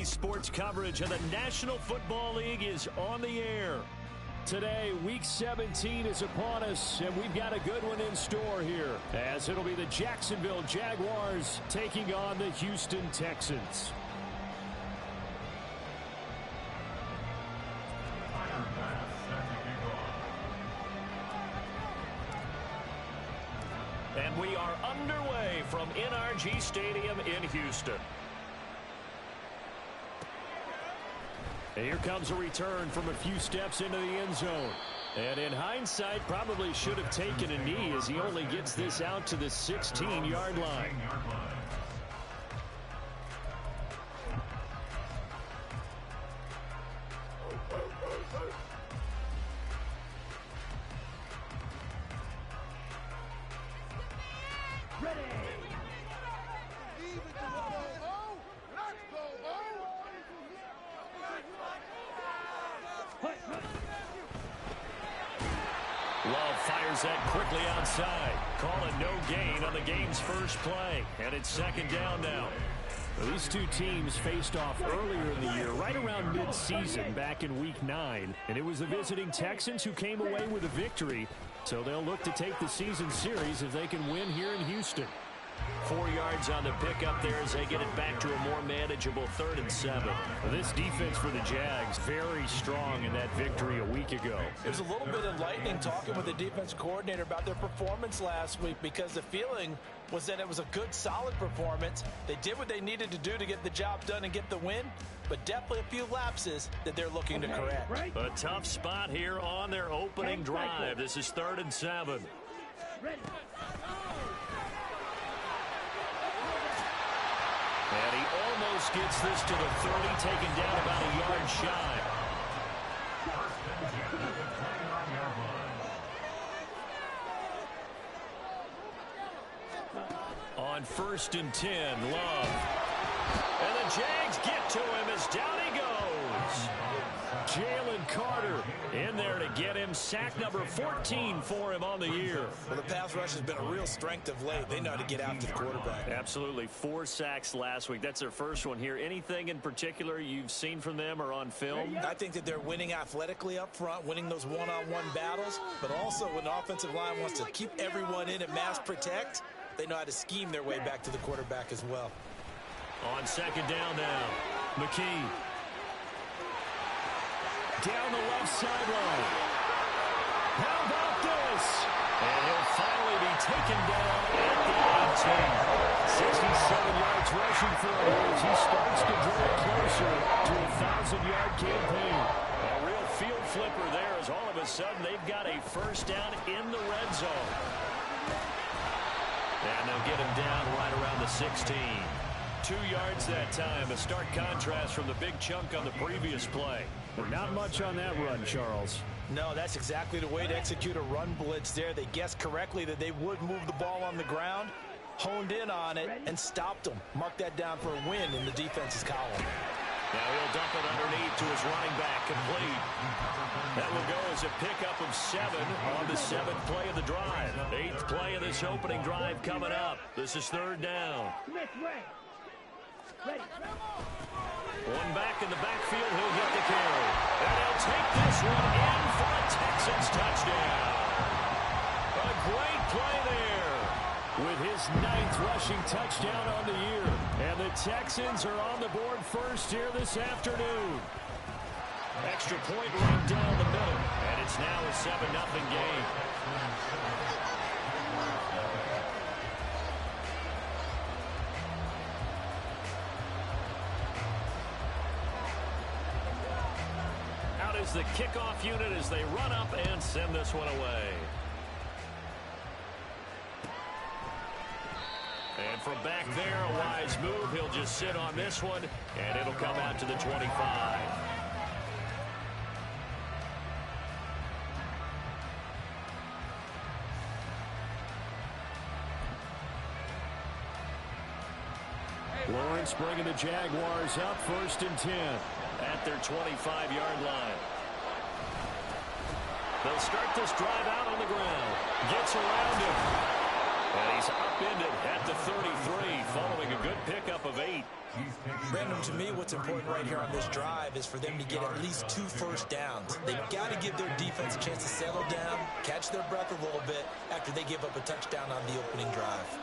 Today's sports coverage of the National Football League is on the air. Today, Week 17 is upon us, and we've got a good one in store here, as it'll be the Jacksonville Jaguars taking on the Houston Texans. And we are underway from NRG Stadium in Houston. And here comes a return from a few steps into the end zone. And in hindsight, probably should have taken a knee as he only gets this out to the 16-yard line. Love fires that quickly outside. Call it no gain on the game's first play. And it's second down now. Well, these two teams faced off earlier in the year, right around mid-season back in Week 9. And it was the visiting Texans who came away with a victory. So they'll look to take the season series if they can win here in Houston. 4 yards on the pickup there as they get it back to a more manageable 3rd and 7. This defense for the Jags, very strong in that victory a week ago. It was a little bit enlightening talking with the defense coordinator about their performance last week, because the feeling was that it was a good, solid performance. They did what they needed to do to get the job done and get the win, but definitely a few lapses that they're looking to correct. A tough spot here on their opening drive. This is 3rd and 7. And he almost gets this to the 30, taken down about a yard shy. On 1st and 10, Love. And the Jags get to him as down he goes. Jalen Carter in there to get him. Sack number 14 for him on the year. Well, the pass rush has been a real strength of late. They know how to get after the quarterback. Absolutely. 4 sacks last week. That's their first one here. Anything in particular you've seen from them or on film? I think that they're winning athletically up front, winning those one-on-one battles, but also when the offensive line wants to keep everyone in and mass protect, they know how to scheme their way back to the quarterback as well. On second down now, McKee. Down the left sideline. How about this? And he'll finally be taken down at the 18. 67 yards rushing for him as he starts to draw closer to a 1,000-yard campaign. A real field flipper there as all of a sudden they've got a first down in the red zone. And they'll get him down right around the 16. 2 yards that time, a stark contrast from the big chunk on the previous play. But not much on that run, Charles. No, that's exactly the way to execute a run blitz there. They guessed correctly that they would move the ball on the ground, honed in on it, and stopped them. Mark that down for a win in the defense's column. Now he'll dump it underneath to his running back, complete. That will go as a pickup of 7 on the 7th play of the drive. 8th play of this opening drive coming up. This is 3rd down. One back in the backfield, he'll get the carry. And he'll take this one in for a Texans touchdown. A great play there with his 9th rushing touchdown on the year. And the Texans are on the board first here this afternoon. Extra point right down the middle. And it's now a 7-0 game. Is the kickoff unit as they run up and send this one away. And from back there, a wise move. He'll just sit on this one, and it'll come out to the 25. Lawrence bringing the Jaguars up 1st and 10 at their 25-yard line. They'll start this drive out on the ground. Gets around him. And he's upended at the 33, following a good pickup of 8. Brandon, to me, what's important right here on this drive is for them to get at least 2 first downs. They've got to give their defense a chance to settle down, catch their breath a little bit after they give up a touchdown on the opening drive.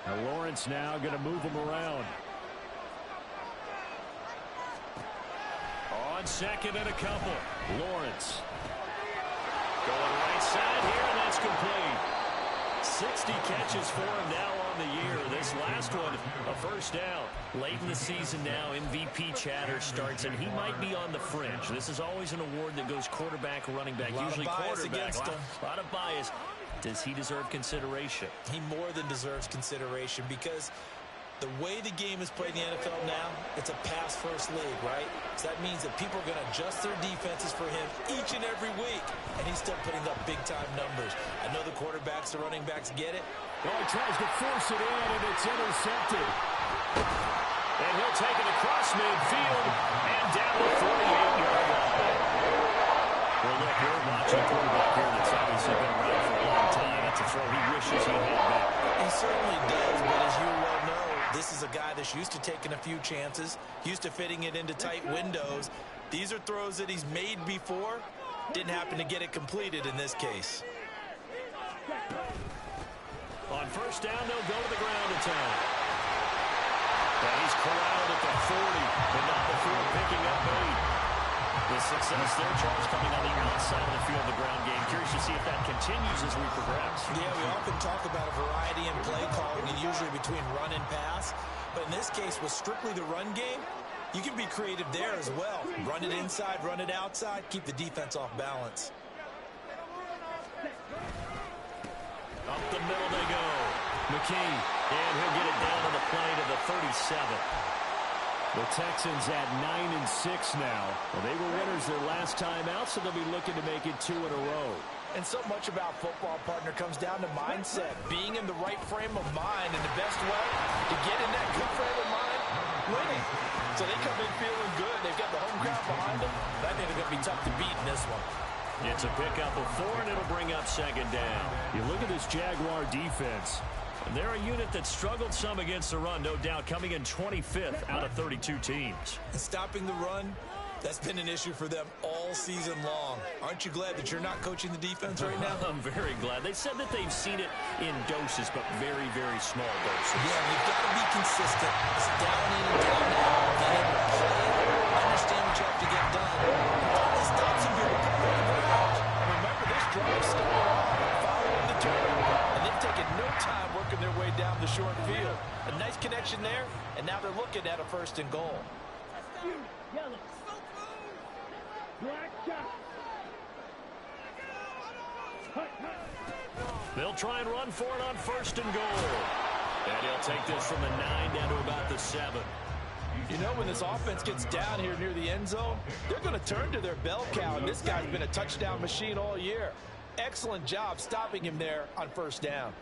Now Lawrence now going to move him around. On second and a couple. Lawrence. Going right side here, and that's complete. 60 catches for him now on the year. This last one, a first down. Late in the season now, MVP chatter starts, and he might be on the fringe. This is always an award that goes quarterback, running back, usually quarterback. A lot of bias. Does he deserve consideration? He more than deserves consideration because the way the game is played in the NFL now, it's a pass-first league, right? So that means that people are going to adjust their defenses for him each and every week, and he's still putting up big-time numbers. I know the quarterbacks, the running backs get it. Oh, he tries to force it in, and it's intercepted. And he'll take it across midfield and down the 48-yard line. Well, look, we're watching a quarterback here that's obviously been around for a long time. That's a throw he wishes he had back. He certainly does, but as you well know, this is a guy that's used to taking a few chances, used to fitting it into tight windows. These are throws that he's made before. Didn't happen to get it completed in this case. On first down, they'll go to the ground attack. And he's corralled at the 40, but not before picking up 8. The success there, Charles, coming on the outside of the field, the ground game. Curious to see if that continues as we progress. Yeah, we often talk about a variety in play calling, and usually between run and pass. But in this case, with strictly the run game, you can be creative there as well. Run it inside, run it outside, keep the defense off balance. Up the middle they go. McKee, and he'll get it down on the play to the 37. The Texans at 9-6 now. Well, they were winners their last time out, so they'll be looking to make it 2 in a row. And so much about football, partner, comes down to mindset. Being in the right frame of mind, and the best way to get in that good frame of mind, winning. So they come in feeling good. They've got the home crowd behind them. I think they're going to be tough to beat in this one. It's a pickup of 4, and it'll bring up second down. You look at this Jaguar defense. They're a unit that struggled some against the run, no doubt, coming in 25th out of 32 teams. And stopping the run, that's been an issue for them all season long. Aren't you glad that you're not coaching the defense right now? I'm very glad. They said that they've seen it in doses, but very, very small doses. Yeah, you've got to be consistent. It's down in and down out. Get in, play it, understand what you have to get done. Finally stop some people coming on the ground. And remember, this drive started off following the turn. And they've taken no time working their way down the short field. A nice connection there, and now they're looking at a 1st and goal. They'll try and run for it on 1st and goal. And he'll take this from the 9 down to about the 7. You know, when this offense gets down here near the end zone, they're going to turn to their bell cow, and this guy's been a touchdown machine all year. Excellent job stopping him there on 1st down.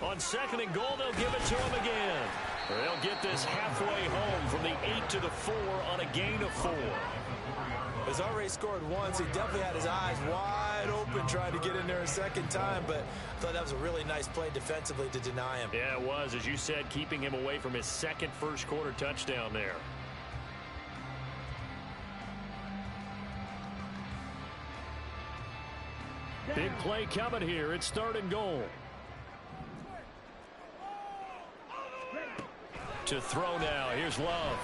On 2nd and goal, they'll give it to him again. They'll get this halfway home from the 8 to the 4 on a gain of 4. He's already scored once. He definitely had his eyes wide open trying to get in there a second time, but I thought that was a really nice play defensively to deny him. Yeah, it was, as you said, keeping him away from his second first-quarter touchdown there. Big play coming here. It's 3rd and goal. To throw now. Here's Love.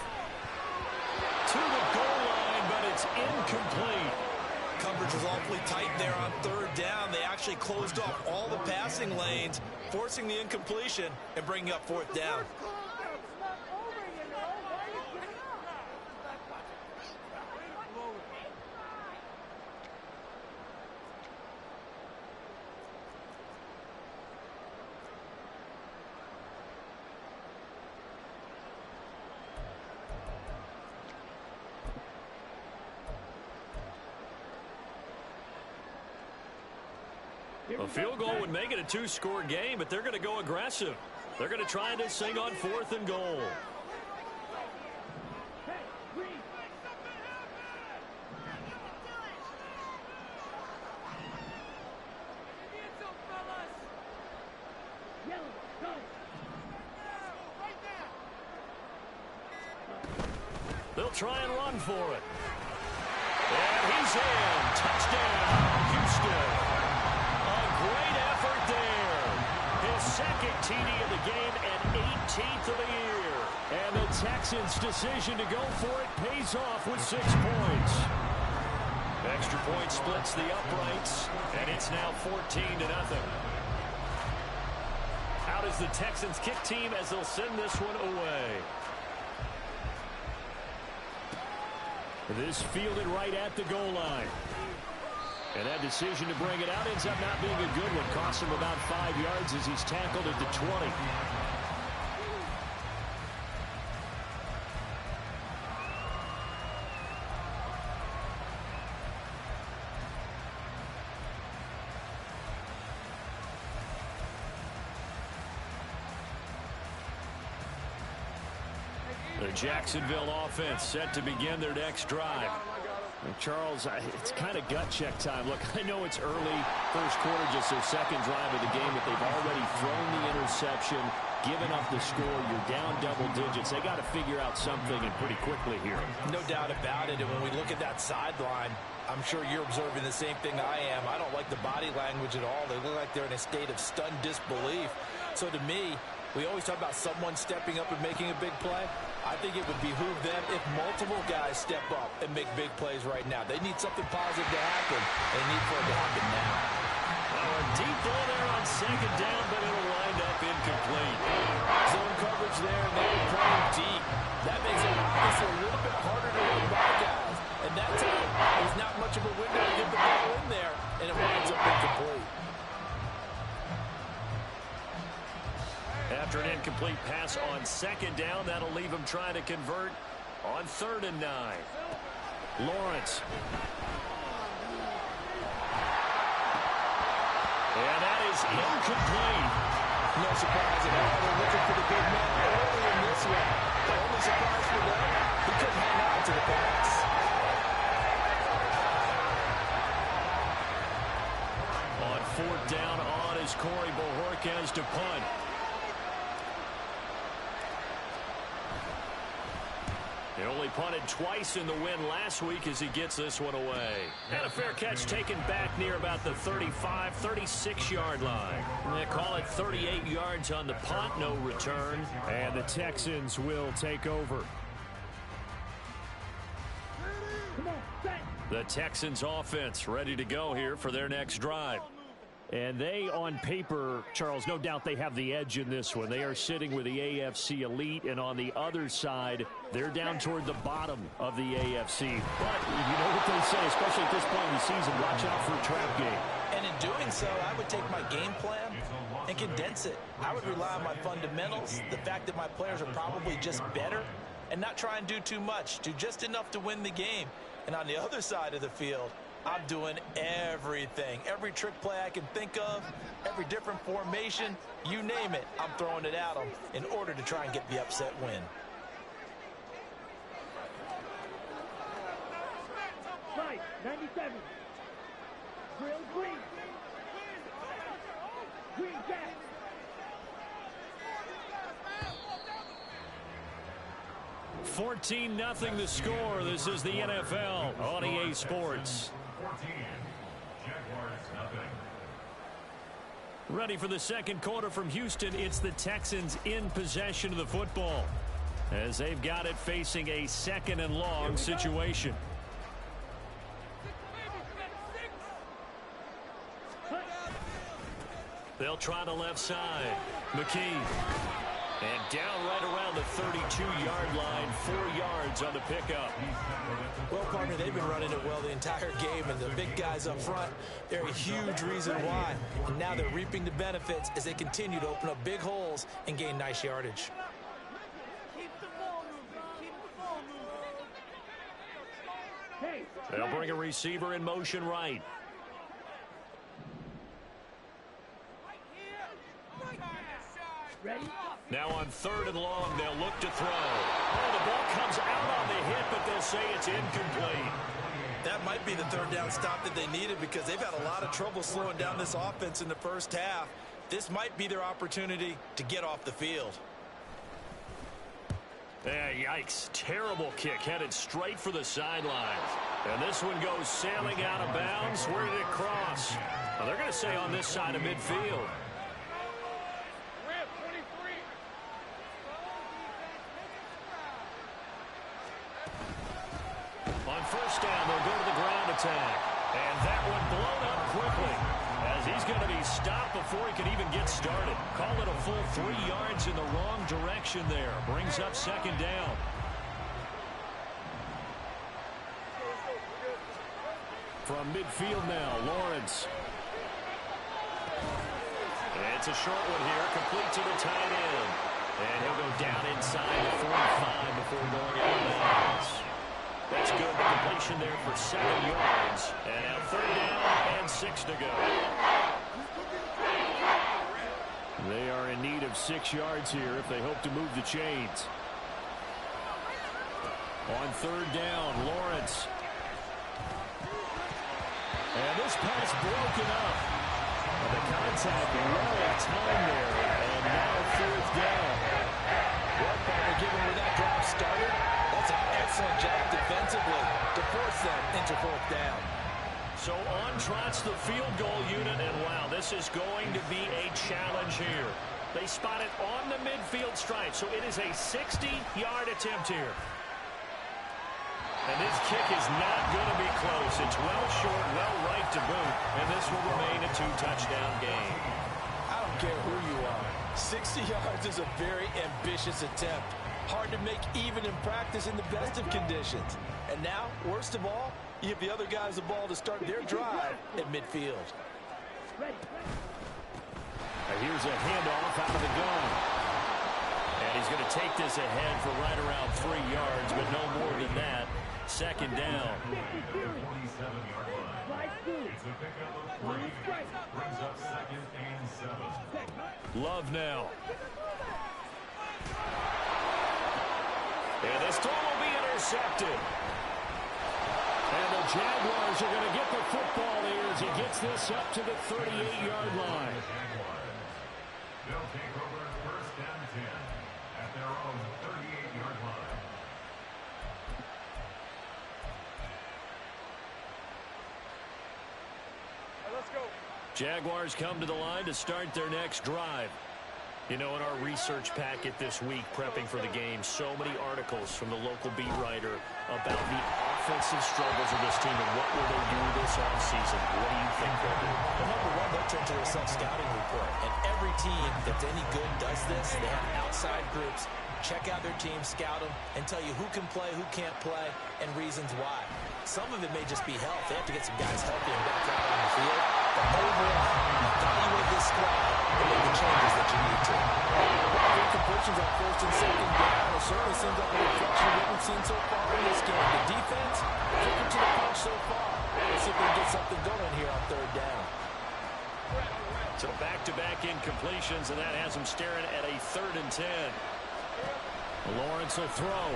To the goal line, but it's incomplete. Coverage was awfully tight there on 3rd down. They actually closed off all the passing lanes, forcing the incompletion and bringing up 4th down. A field goal would make it a 2-score game, but they're going to go aggressive. They're going to try this thing on 4th and goal. He'll try and run for it. And he's in. Touchdown, Houston. A great effort there. His second TD of the game and 18th of the year. And the Texans' decision to go for it pays off with 6 points. Extra point splits the uprights, and it's now 14-0. Out is the Texans kick team as they'll send this one away. This fielded right at the goal line. And that decision to bring it out ends up not being a good one. Costs him about 5 yards as he's tackled at the 20. The Jacksonville offense set to begin their next drive. And Charles, it's kind of gut check time. Look, I know it's early, first quarter, just their second drive of the game, but they've already thrown the interception, given up the score. You're down double digits. They got to figure out something, and pretty quickly here. No doubt about it. And when we look at that sideline, I'm sure you're observing the same thing I am. I don't like the body language at all. They look like they're in a state of stunned disbelief. So to me, we always talk about someone stepping up and making a big play. I think it would behoove them if multiple guys step up and make big plays right now. They need something positive to happen. They need for it to happen now. A deep ball there on second down, but it'll wind up incomplete. Zone coverage there, and they were playing deep. That makes it obviously a little bit harder to run by guys. And that time, there's not much of a window to get the ball in there, and it winds up incomplete. After an incomplete pass on second down, that'll leave him trying to convert on 3rd and 9. Lawrence. And that is incomplete. No surprise at all. They're looking for the big man early in this one. The only surprise for them, he couldn't hang on to the pass. On 4th down, on is Corey Bojorquez to punt. He only punted twice in the win last week as he gets this one away. And a fair catch taken back near about the 35, 36-yard line. They call it 38 yards on the punt, no return. And the Texans will take over. The Texans offense ready to go here for their next drive. And they, on paper, Charles, no doubt they have the edge in this one. They are sitting with the AFC elite, and on the other side, they're down toward the bottom of the AFC. But you know what they say, especially at this point in the season, watch out for a trap game. And in doing so, I would take my game plan and condense it. I would rely on my fundamentals, the fact that my players are probably just better, and not try and do too much, do just enough to win the game. And on the other side of the field, I'm doing everything. Every trick play I can think of, every different formation, you name it, I'm throwing it at them in order to try and get the upset win. Right, 97. Drill green. Green back. $14-0 the score. This is the NFL on EA Sports. Ready for the second quarter from Houston. It's the Texans in possession of the football as they've got it facing a 2nd and long situation. They'll try the left side. McKee. And down right around the 32-yard line, 4 yards on the pickup. Well, partner, they've been running it well the entire game, and the big guys up front, they're a huge reason why. And now they're reaping the benefits as they continue to open up big holes and gain nice yardage. They'll bring a receiver in motion right. Ready? Now on 3rd and long, they'll look to throw. Oh, the ball comes out on the hit, but they'll say it's incomplete. That might be the 3rd down stop that they needed because they've had a lot of trouble slowing down this offense in the first half. This might be their opportunity to get off the field. Yikes. Terrible kick headed straight for the sidelines. And this one goes sailing out of bounds. Where did it cross? Well, they're going to say on this side of midfield. On first down, they'll go to the ground attack. And that one blown up quickly, as he's going to be stopped before he can even get started. Call it a full 3 yards in the wrong direction there. Brings up second down. From midfield now, Lawrence. It's a short one here, complete to the tight end. And he'll go down inside the 45 before going out of bounds. That's good. The completion there for 7 yards. And now third down and 6 to go. They are in need of 6 yards here if they hope to move the chains. On third down, Lawrence. And this pass broken up. And the contact well timed there. And now fourth down. Well, Palmer, given where that drive started, that's an excellent job defensively to force them into fourth down. So on trots the field goal unit, and wow, this is going to be a challenge here. They spot it on the midfield stripe, so it is a 60-yard attempt here. And this kick is not going to be close. It's well short, well right to boot, and this will remain a 2-touchdown game. I don't care who you are. 60 yards is a very ambitious attempt. Hard to make even in practice in the best of conditions. And now, worst of all, you give the other guys the ball to start their drive at midfield. Here's a handoff out of the gun. And he's going to take this ahead for right around 3 yards, but no more than that. Second down. Love now. And this throw will be intercepted. And the Jaguars are going to get the football here as he gets this up to the 38-yard line. They'll take over first and 10 at their own 38-yard line. Let's go. Jaguars come to the line to start their next drive. You know, in our research packet this week, prepping for the game, so many articles from the local beat writer about the offensive struggles of this team and what will they do this offseason. What do you think they'll do? Well, number one, they'll turn to their self-scouting report. And every team that's any good does this. They have outside groups, check out their team, scout them, and tell you who can play, who can't play, and reasons why. Some of it may just be health. They have to get some guys healthy and back out on the field. But overall, evaluate this squad and make the changes that you need to. Incompletions on first and second down. It certainly seems like a reflection of what we've seen so far in this game. The defense, kicking to the punch so far. Let's see if we can get something going here on third down. So back-to-back incompletions, and that has them staring at a 3rd and 10. Lawrence will throw.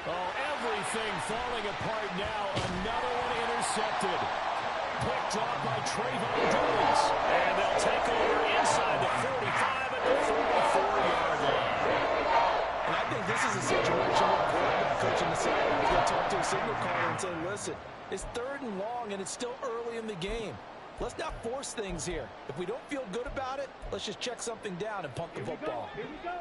Oh, everything falling apart now. Another one intercepted. Picked off by Trayvon Diggs. And they'll take over inside the 45 at the 44-yard line. And I think this is a situation where quarterback coach on the sideline is going to talk to a signal caller and say, listen, it's 3rd and long, and it's still early in the game. Let's not force things here. If we don't feel good about it, let's just check something down and punt the football. Here we go.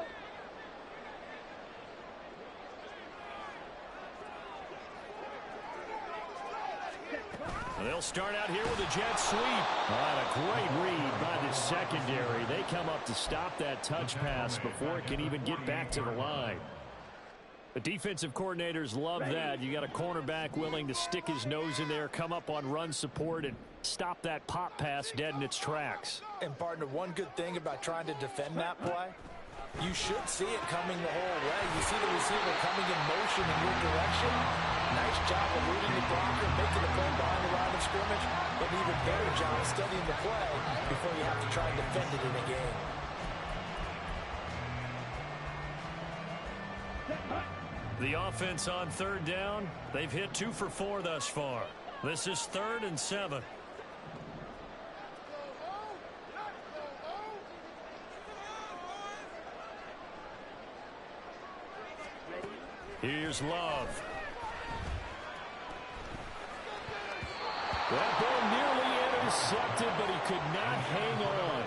They'll start out here with a jet sweep. And a great read by the secondary. They come up to stop that touch pass before it can even get back to the line. The defensive coordinators love that. You got a cornerback willing to stick his nose in there, come up on run support, and stop that pop pass dead in its tracks. And, partner, one good thing about trying to defend that play, you should see it coming the whole way. You see the receiver coming in motion in your direction. Nice job of reading the blocker, making the play behind the line of scrimmage. But an even better job studying the play before you have to try and defend it in a game. The offense on third down, they've hit 2 for 4 thus far. This is 3rd and 7. Here's Love. That ball nearly intercepted, but he could not hang on.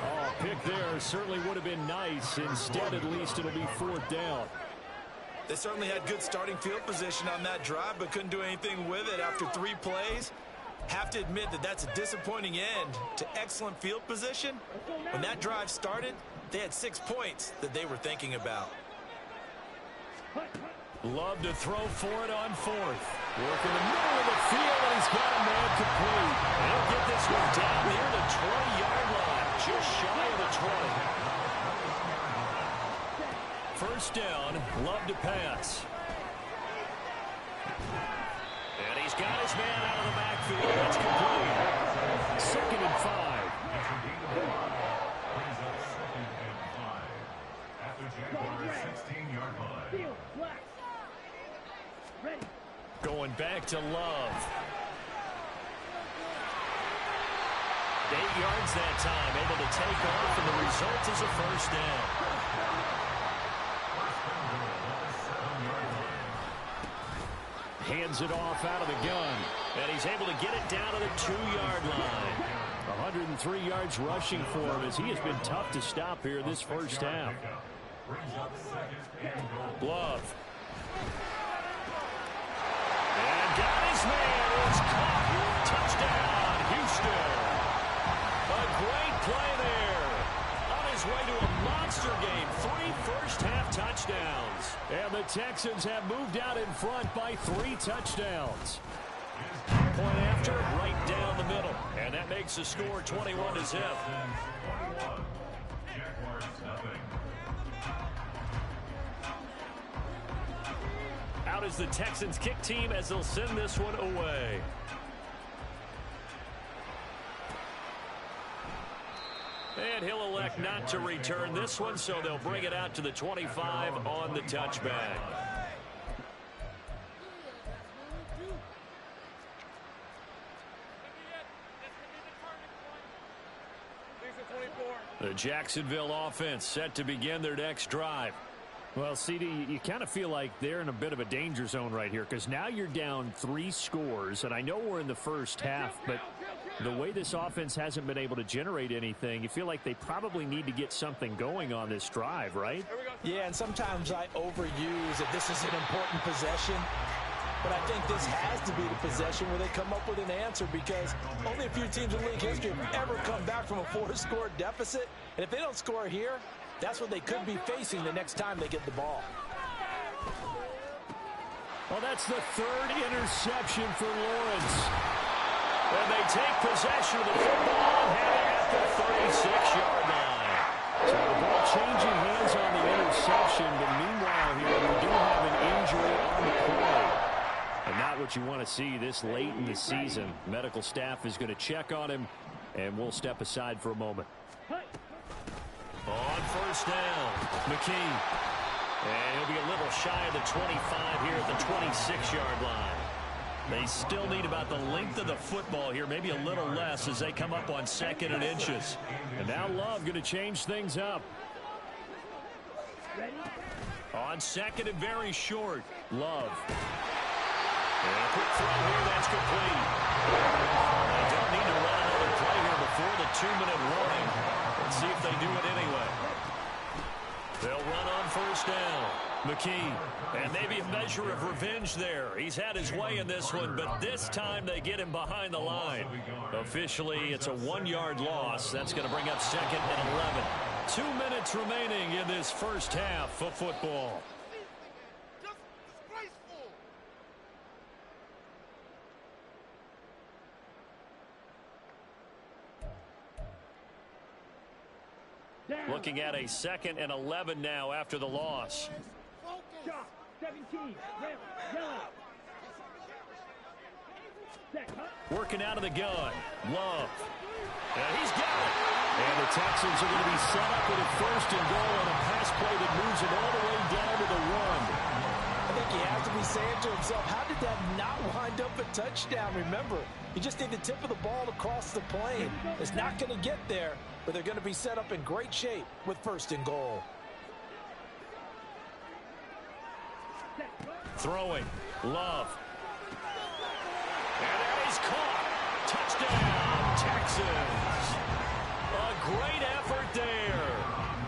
Oh, pick there certainly would have been nice. Instead, at least it'll be fourth down. They certainly had good starting field position on that drive, but couldn't do anything with it after 3 plays. Have to admit that that's a disappointing end to excellent field position. When that drive started, they had 6 points that they were thinking about. Love to throw for it on fourth. Work in the middle of the field, and he's got a man complete. He'll get this one down near the 20-yard line, just shy of the 20. First down, Love to pass. And he's got his man out of the backfield. That's complete. 2nd and 5. Brings up 2nd and 5. At the Jaguars' 16-yard line. Field, flat. Ready. Going back to Love. 8 yards that time, able to take off, and the result is a first down. Hands it off out of the gun, and he's able to get it down to the 2-yard line. 103 yards rushing for him as he has been tough to stop here this first half. Love. And got his man. It's caught. Touchdown, Houston. A great play there. On his way to a monster game. 3 first-half touchdowns. And the Texans have moved out in front by 3 touchdowns. Point after, right down the middle. And that makes the score 21-0. Jaguars nothing. Out is the Texans kick team as they'll send this one away. And he'll elect not to return this one, so they'll bring it out to the 25 on the touchback. The Jacksonville offense set to begin their next drive. Well, CD, you kind of feel like they're in a bit of a danger zone right here because now you're down 3 scores, and I know we're in the first half, but the way this offense hasn't been able to generate anything, you feel like they probably need to get something going on this drive, right? Yeah, and sometimes I overuse that this is an important possession. But I think this has to be the possession where they come up with an answer because only a few teams in league history have ever come back from a 4-score deficit. And if they don't score here, that's what they could be facing the next time they get the ball. Well, that's the 3rd interception for Lawrence. And they take possession of the football heading at the 36-yard line. So the ball changing hands on the interception, but meanwhile here we do have an injury on the play. And not what you want to see this late in the season. Medical staff is going to check on him, and we'll step aside for a moment. On first down, McKee. And he'll be a little shy of the 25 here at the 26-yard line. They still need about the length of the football here, maybe a little less as they come up on 2nd and inches. And now Love going to change things up. On 2nd and very short, Love. And a quick throw here, that's complete. They don't need to run another play here before the 2-minute warning. Let's see if they do it anyway. They'll run on first down. McKee. And maybe a measure of revenge there. He's had his way in this one, but this time they get him behind the line. Officially, it's a 1-yard loss. That's going to bring up 2nd and 11. 2 minutes remaining in this first half of football. Looking at a 2nd and 11 now after the loss. Shot, 17, red, yellow. Set, Working out of the gun. Love. And he's got it. And the Texans are going to be set up with a 1st and goal on a pass play that moves them all the way down to the 1. I think he has to be saying to himself, how did that not wind up a touchdown? Remember, you just need the tip of the ball to cross the plane. It's not going to get there, but they're going to be set up in great shape with 1st and goal. Throwing. Love. And that is caught. Touchdown, Texans. A great effort there.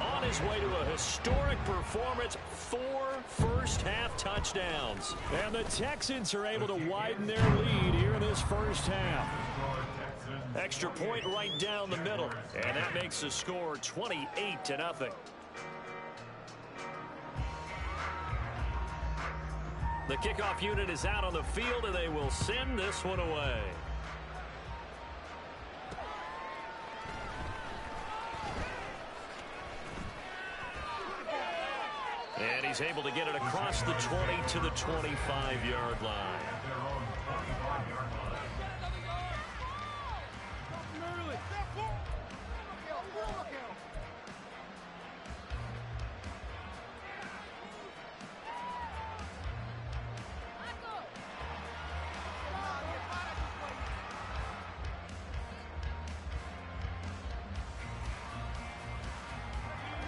On his way to a historic performance, 4 first-half touchdowns. And the Texans are able to widen their lead here in this first half. Extra point right down the middle. And that makes the score 28-0. The kickoff unit is out on the field, and they will send this one away. And he's able to get it across the 20 to the 25-yard line.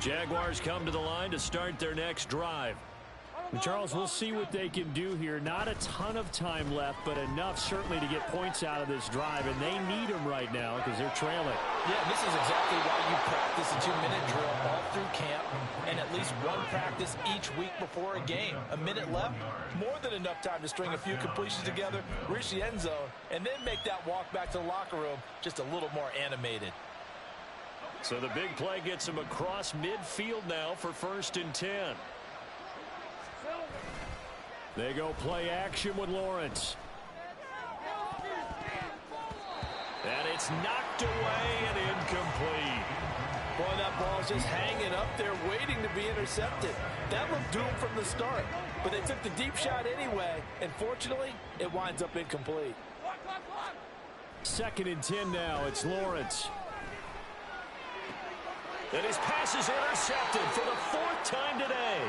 Jaguars come to the line to start their next drive. And Charles, we'll see what they can do here. Not a ton of time left, but enough certainly to get points out of this drive, and they need them right now because they're trailing. Yeah, this is exactly why you practice a 2-minute drill all through camp and at least one practice each week before a game. A minute left, more than enough time to string a few completions together, reach the end zone, and then make that walk back to the locker room just a little more animated. So the big play gets him across midfield now for 1st and 10. They go play action with Lawrence. And it's knocked away and incomplete. Boy, that ball's just hanging up there waiting to be intercepted. That looked doomed from the start, but they took the deep shot anyway, and fortunately, it winds up incomplete. 2nd and 10 now. It's Lawrence. And his pass is intercepted for the 4th time today.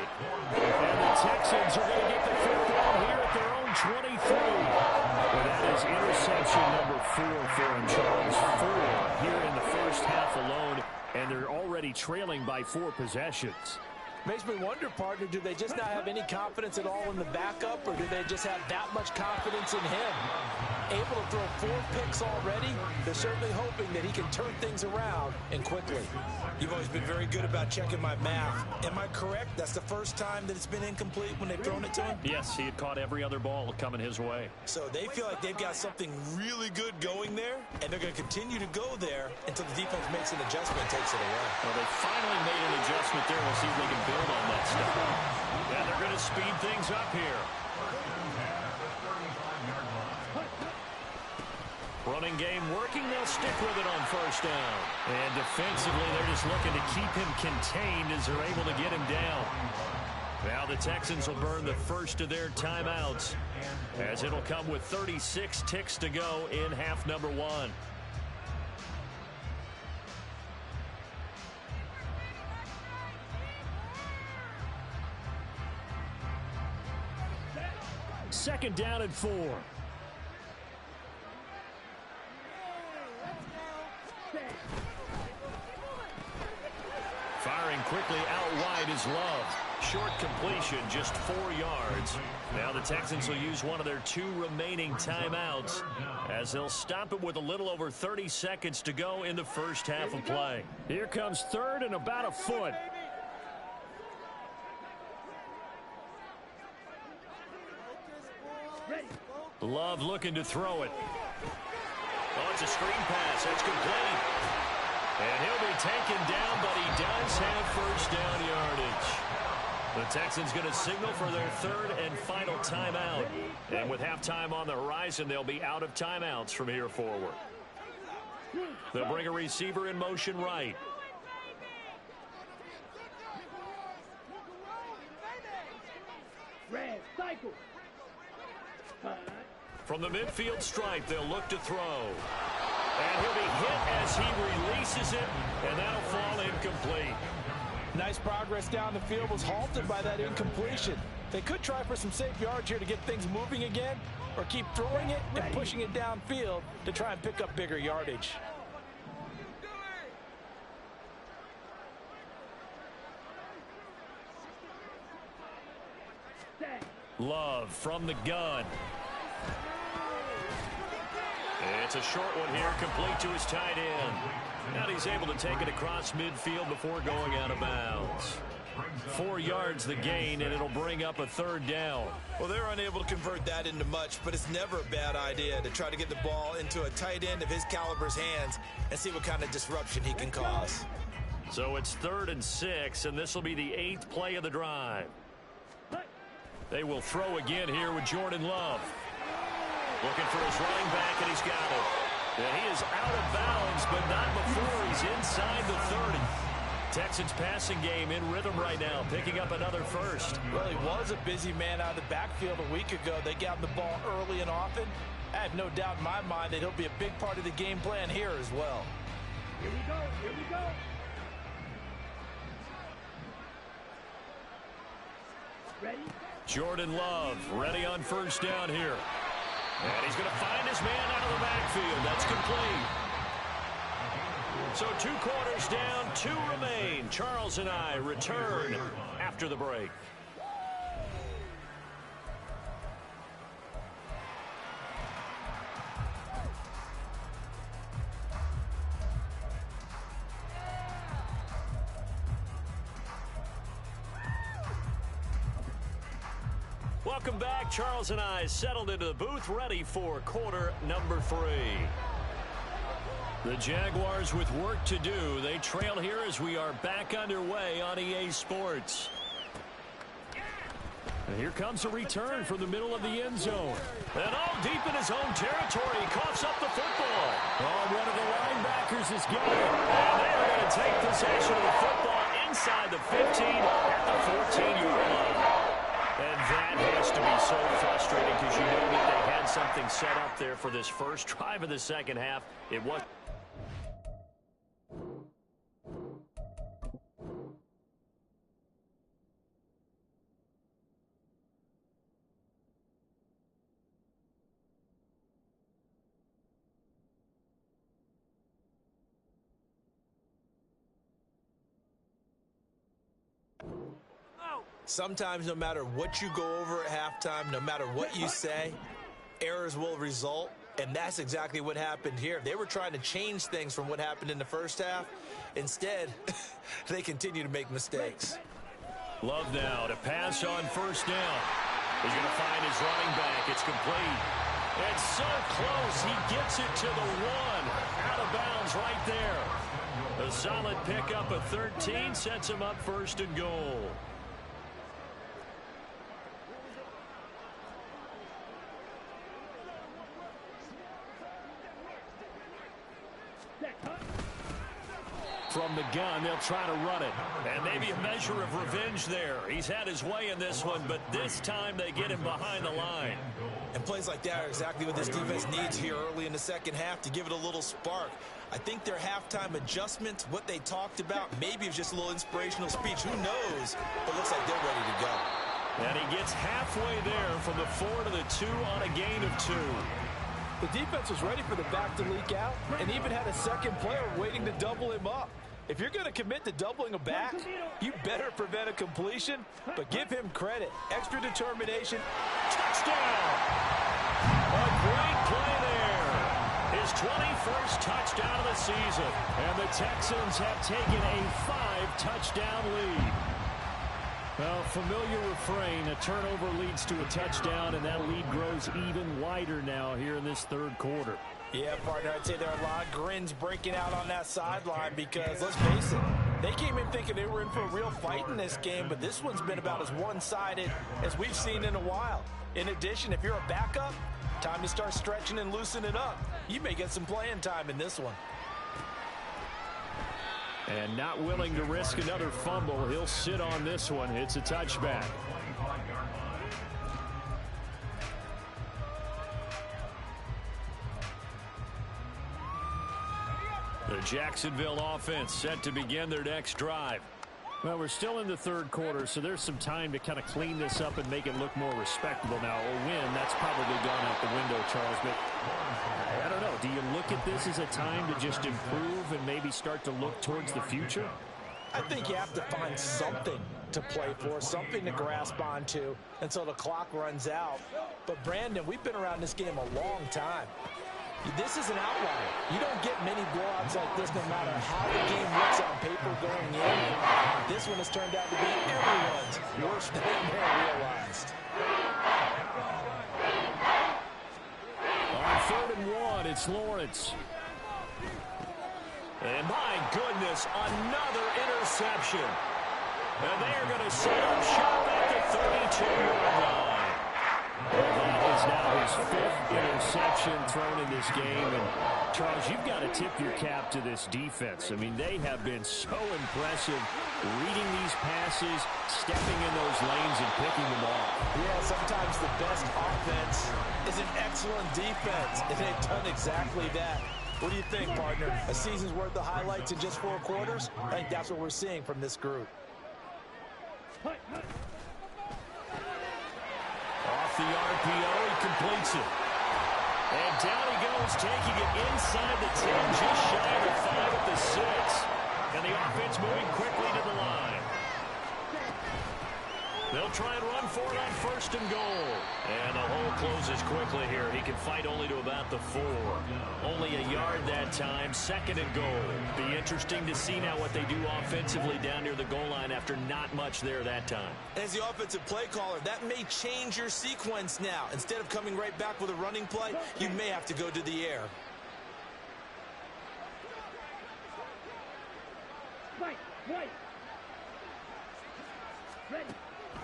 And the Texans are going to get the 5th down here at their own 23. Well, that is interception number 4 for him, Charles. 4 here in the first half alone, and they're already trailing by 4 possessions. Makes me wonder, partner, do they just not have any confidence at all in the backup, or do they just have that much confidence in him? Able to throw 4 picks already, they're certainly hoping that he can turn things around and quickly. You've always been very good about checking my math. Am I correct? That's the first time that it's been incomplete when they've thrown it to him? Yes, he had caught every other ball coming his way. So they feel like they've got something really good going there, and they're going to continue to go there until the defense makes an adjustment and takes it away. Well, they finally made an adjustment there. We'll see if they can build on that stuff. Yeah, they're going to speed things up here. Running game working. They'll stick with it on 1st down. And defensively, they're just looking to keep him contained as they're able to get him down. Now the Texans will burn the first of their timeouts, as it'll come with 36 ticks to go in half number 1. Second down and 4. Firing quickly out wide is Love. Short completion, just 4 yards. Now the Texans will use one of their 2 remaining timeouts, as they'll stop it with a little over 30 seconds to go in the first half of play. Here comes 3rd and about a foot. Love looking to throw it. Oh, it's a screen pass. That's complete. And he'll be taken down, but he does have 1st down yardage. The Texans going to signal for their 3rd and final timeout. And with halftime on the horizon, they'll be out of timeouts from here forward. They'll bring a receiver in motion right. Red, cycle. From the midfield stripe, they'll look to throw. And he'll be hit as he releases it, and that'll fall incomplete. Nice progress down the field, was halted by that incompletion. They could try for some safe yards here to get things moving again, or keep throwing it and pushing it downfield to try and pick up bigger yardage. Set. Love from the gun. It's a short one here, complete to his tight end. And he's able to take it across midfield before going out of bounds. 4 yards the gain, and it'll bring up a third down. Well, they're unable to convert that into much, but it's never a bad idea to try to get the ball into a tight end of his caliber's hands and see what kind of disruption he can cause. So it's 3rd and 6, and this will be the 8th play of the drive. They will throw again here with Jordan Love. Looking for his running back, and he's got it. And he is out of bounds, but not before he's inside the 30. Texans passing game in rhythm right now, picking up another first. Well, he was a busy man out of the backfield a week ago. They got him the ball early and often. I have no doubt in my mind that he'll be a big part of the game plan here as well. Here we go. Here we go. Ready? Jordan Love ready on first down here. And he's going to find his man out of the backfield. That's complete. So 2 quarters down, 2 remain. Charles and I return after the break. Welcome back. Charles and I settled into the booth, ready for quarter number 3. The Jaguars with work to do. They trail here as we are back underway on EA Sports. And here comes a return from the middle of the end zone. And deep in his own territory, he coughs up the football. One of the linebackers is got it. And they are going to take possession of the football inside the 15 at the 14-yard line. And that has to be so frustrating because you know that they had something set up there for this first drive of the second half. It was. Sometimes no matter what you go over at halftime, no matter what you say, errors will result, and that's exactly what happened here. They were trying to change things from what happened in the first half. Instead, they continue to make mistakes. Love now to pass on first down. He's going to find his running back. It's complete. It's so close. He gets it to the 1. Out of bounds right there. A solid pickup of 13 sets him up first and goal. From the gun, they'll try to run it. And maybe a measure of revenge there. He's had his way in this one, but this time they get him behind the line. And plays like that are exactly what this defense needs here early in the second half to give it a little spark. I think their halftime adjustments, what they talked about, maybe it's just a little inspirational speech. Who knows? But looks like they're ready to go. And he gets halfway there from the 4 to the 2 on a gain of 2. The defense was ready for the back to leak out and even had a second player waiting to double him up. If you're going to commit to doubling a back, you better prevent a completion, but give him credit. Extra determination. Touchdown! A great play there. His 21st touchdown of the season. And the Texans have taken a 5-touchdown lead. Well, familiar refrain. A turnover leads to a touchdown, and that lead grows even wider now here in this third quarter. Yeah, partner, I'd say there are a lot of grins breaking out on that sideline because, let's face it, they came in thinking they were in for a real fight in this game, but this one's been about as one-sided as we've seen in a while. In addition, if you're a backup, time to start stretching and loosening up. You may get some playing time in this one. And not willing to risk another fumble, he'll sit on this one. It's a touchback. The Jacksonville offense set to begin their next drive. Well, we're still in the third quarter, so there's some time to kind of clean this up and make it look more respectable. Now, a win, that's probably gone out the window, Charles, but I don't know. Do you look at this as a time to just improve and maybe start to look towards the future? I think you have to find something to play for, something to grasp onto until the clock runs out. But, Brandon, we've been around this game a long time. This is an outlier. You don't get many blowouts like this no matter how the game looks on paper going in. This one has turned out to be everyone's worst nightmare realized. On 3rd and 1, it's Lawrence. And my goodness, another interception. And they are going to set up shop at the 32-yard line. That is now his 5th interception thrown in this game. And, Charles, you've got to tip your cap to this defense. I mean, they have been so impressive reading these passes, stepping in those lanes, and picking them off. Yeah, sometimes the best offense is an excellent defense, and they've done exactly that. What do you think, partner? A season's worth of highlights in just 4 quarters? I think that's what we're seeing from this group. Off the RPO, he completes it. And down he goes, taking it inside the 10, just shy of the 5 at the 6. And the offense moving quickly to the line. They'll try and run for it on 1st and goal. And the hole closes quickly here. He can fight only to about the 4. Only a yard that time, 2nd and goal. Be interesting to see now what they do offensively down near the goal line after not much there that time. As the offensive play caller, that may change your sequence now. Instead of coming right back with a running play, you may have to go to the air. Right. Ready.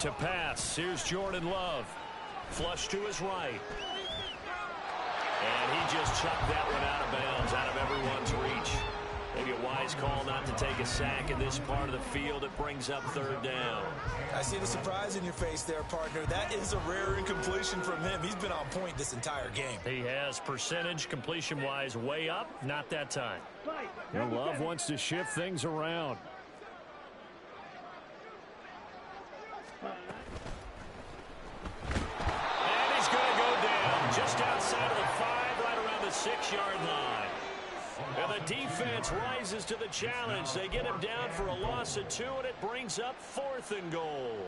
To pass, here's Jordan Love. Flush to his right. And he just chucked that one out of bounds, out of everyone's reach. Maybe a wise call not to take a sack in this part of the field. It brings up 3rd down. I see the surprise in your face there, partner. That is a rare incompletion from him. He's been on point this entire game. He has percentage completion-wise way up, not that time. Love wants to shift things around. And he's going to go down just outside of the 5, right around the 6-yard line. And the defense rises to the challenge. They get him down for a loss of 2, and it brings up 4th and goal.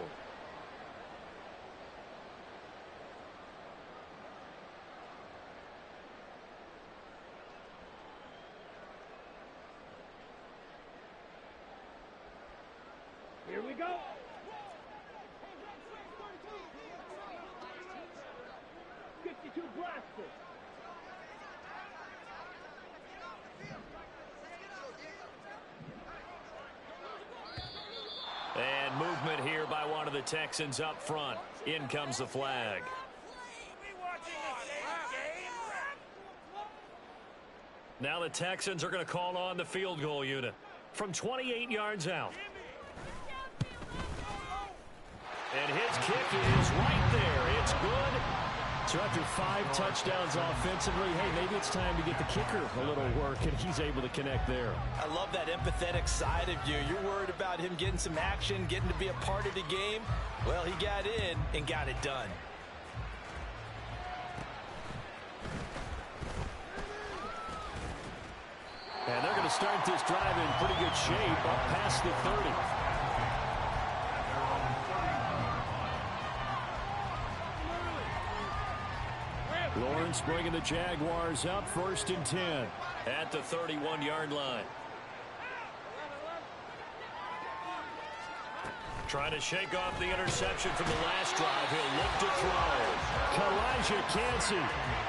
Here we go. Blasted. And movement here by one of the Texans up front. In comes the flag. Now the Texans are going to call on the field goal unit from 28 yards out. And his kick is right there. It's good. So after 5 touchdowns offensively, hey, maybe it's time to get the kicker a little work, and he's able to connect there. I love that empathetic side of you. You're worried about him getting some action, getting to be a part of the game. Well, he got in and got it done. And they're going to start this drive in pretty good shape up past the 30. Lawrence bringing the Jaguars up 1st and 10. At the 31-yard line. Trying to shake off the interception from the last drive. He'll look to throw. Kalijah Kancey.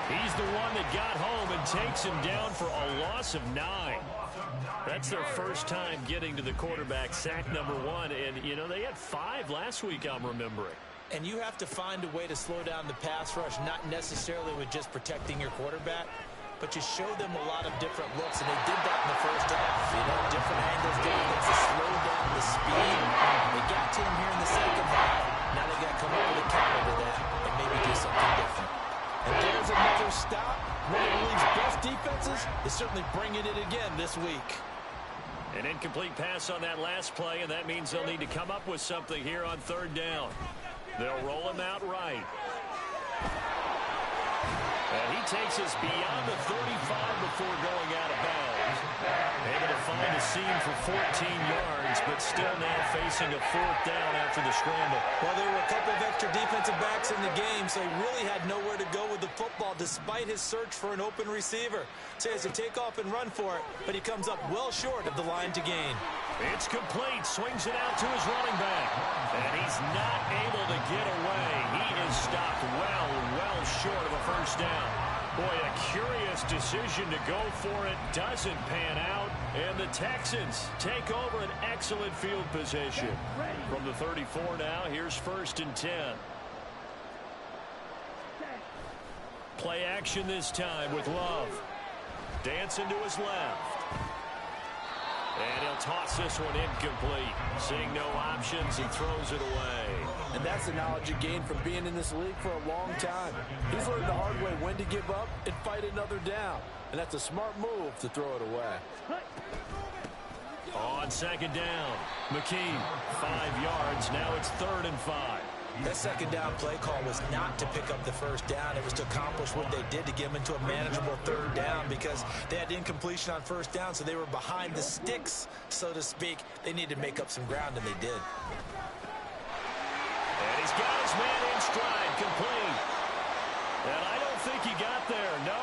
He's the one that got home and takes him down for a loss of 9. That's their first time getting to the quarterback, sack number 1. And, you know, they had 5 last week, I'm remembering. And you have to find a way to slow down the pass rush, not necessarily with just protecting your quarterback, but you show them a lot of different looks, and they did that in the first half. You know, different angles, different things to slow down the speed. They got to him here in the second half. Now they got to come up with a counter to that and maybe do something different. And there's another stop. One of the league's best defenses is certainly bringing it again this week. An incomplete pass on that last play, and that means they'll need to come up with something here on 3rd down. They'll roll him out right. And he takes us beyond the 35 before going out of bounds. Able to find a seam for 14 yards, but still now facing a 4th down after the scramble. Well, there were a couple of extra defensive backs in the game, so he really had nowhere to go with the football despite his search for an open receiver. So he has to take off and run for it, but he comes up well short of the line to gain. It's complete. Swings it out to his running back. And he's not able to get away. He is stopped well short of a 1st down. Boy, a curious decision to go for it. Doesn't pan out. And the Texans take over an excellent field position. From the 34 now, here's 1st and 10. Play action this time with Love. Dancing to his left. And he'll toss this one incomplete. Seeing no options, he throws it away. And that's the knowledge he gained from being in this league for a long time. He's learned the hard way when to give up and fight another down. And that's a smart move to throw it away. On 2nd down, McKee, 5 yards. Now it's 3rd and 5. That 2nd down play call was not to pick up the 1st down. It was to accomplish what they did to get them into a manageable 3rd down because they had incompletion on 1st down, so they were behind the sticks, so to speak. They needed to make up some ground, and they did. And he's got his man in stride, complete. And I don't think he got there, no.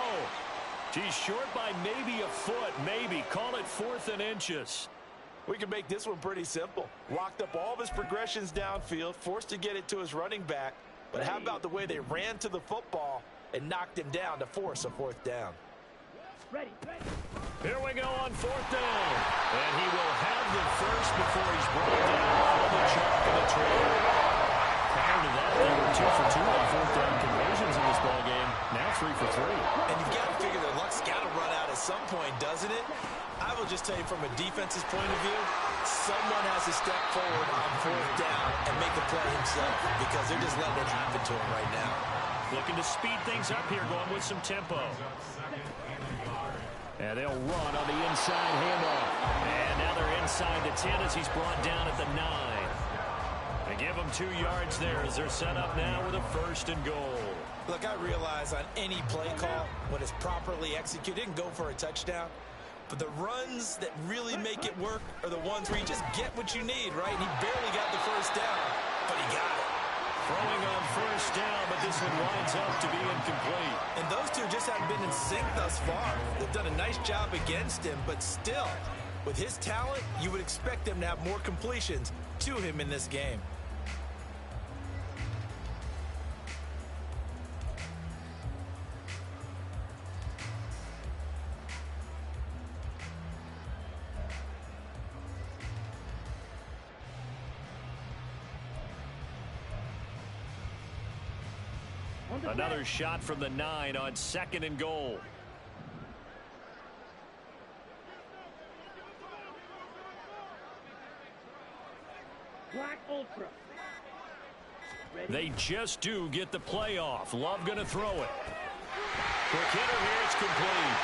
He's short by maybe a foot, maybe. Call it 4th and inches. We can make this one pretty simple. Locked up all of his progressions downfield, forced to get it to his running back. But how about the way they ran to the football and knocked him down to force a 4th down? Ready. Here we go on 4th down. And he will have the first before he's brought down on the chalk of the trail. Prior to that, they were 2 for 2 on 4th down conversions in this ballgame. Now 3 for 3. And you've got to figure their luck's got to run out at some point, doesn't it? I will just tell you from a defense's point of view, someone has to step forward on 4th down and make the play himself because they're just letting it happen to him right now. Looking to speed things up here, going with some tempo. And they'll run on the inside handoff. And now they're inside the 10 as he's brought down at the 9. They give him 2 yards there as they're set up now with a 1st and goal. Look, I realize on any play call, when it's properly executed, it can go for a touchdown. But the runs that really make it work are the ones where you just get what you need, right? And he barely got the 1st down, but he got it. Throwing on 1st down, but this one winds up to be incomplete. And those two just haven't been in sync thus far. They've done a nice job against him, but still, with his talent, you would expect them to have more completions to him in this game. Another shot from the 9 on 2nd and goal. Black Ultra. Ready. They just do get the play off. Love going to throw it. Quick hitter here. It's complete.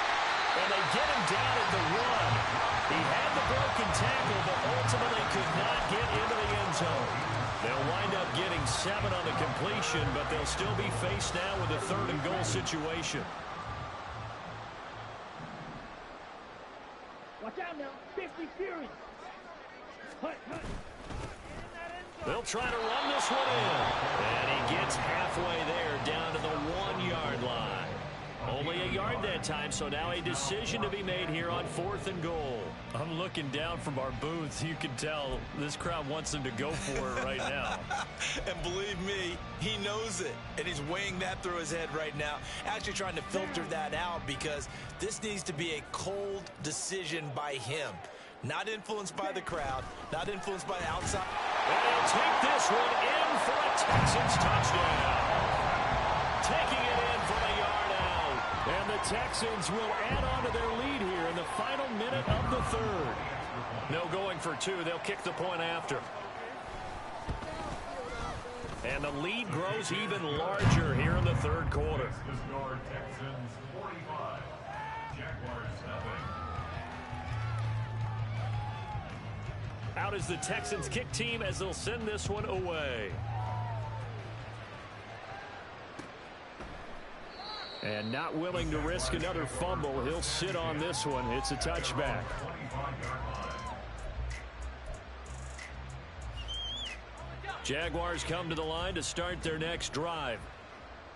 And they get him down at the 1. He had the broken tackle, but ultimately could not get into the end zone. They'll wind up getting 7 on the completion, but they'll still be faced now with a 3rd and goal situation. Watch out now. 50 Fury. Hut. They'll try to run this one in. And he gets halfway there down to the 1-yard line. Only a yard that time, so now a decision to be made here on 4th and goal. I'm looking down from our booth. You can tell this crowd wants them to go for it right now. And believe me, he knows it. And he's weighing that through his head right now. Actually trying to filter that out because this needs to be a cold decision by him. Not influenced by the crowd. Not influenced by the outside. And he'll take this one in for a Texans touchdown. Taking it in from a yard out. And the Texans will add on to their lead here in the final minute of the 3rd. No going for 2. They'll kick the point after. And the lead grows even larger here in the 3rd quarter. The score, Texans 45, Jaguars 0. Out is the Texans kick team as they'll send this one away. And not willing to risk another fumble. He'll sit on this one. It's a touchback. Jaguars come to the line to start their next drive.